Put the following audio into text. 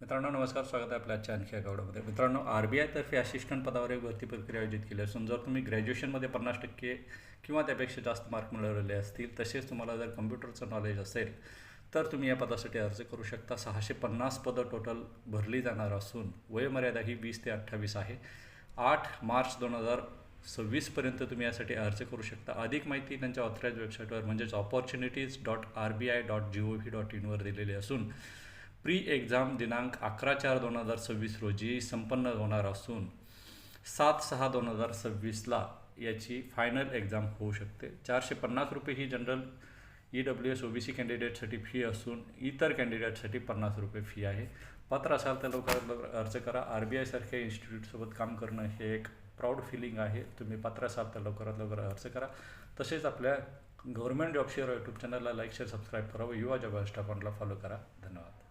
मित्रांनो नमस्कार, स्वागत आहे आपल्या आजच्या आणखी एका व्हिडिओमध्ये. मित्रांनो, RBI तर्फे असिस्टंट पदावर एक भरती प्रक्रिया आयोजित केली असून जर तुम्ही ग्रॅज्युएशनमध्ये 50% किंवा त्यापेक्षा जास्त मार्क मिळवलेले असतील, तसेच तुम्हाला जर कम्प्युटरचं नॉलेज असेल तर तुम्ही या पदासाठी अर्ज करू शकता. 650 पदं टोटल भरली जाणार असून वयोमर्यादा ही 20 ते 28 आहे. 8 मार्च 2026पर्यंत तुम्ही यासाठी अर्ज करू शकता. अधिक माहिती त्यांच्या ऑथराईज वेबसाईटवर म्हणजेच opportunities.rbi.gov.in वर दिलेली असून प्री एक्झाम दिनांक 11/4/2026 रोजी संपन्न होणार असून 7/6/2026ला याची फायनल एक्झाम होऊ शकते. 450 रुपये ही जनरल EWS OBC कॅन्डिडेटसाठी फी असून इतर कॅन्डिडेटसाठी 50 रुपये फी आहे. पात्र असाल तर लवकरात लवकर अर्ज करा. RBI सारख्या इन्स्टिट्यूटसोबत काम करणं हे एक प्राऊड फिलिंग आहे. तुम्ही पात्र असाल तर लवकरात लवकर अर्ज करा. तसेच आपल्या गव्हर्नमेंट जॉब शेअर यूट्यूब चॅनलला लाईक शेअर सबस्क्राईब करा व युवा जॉब अकाउंटला फॉलो करा. धन्यवाद.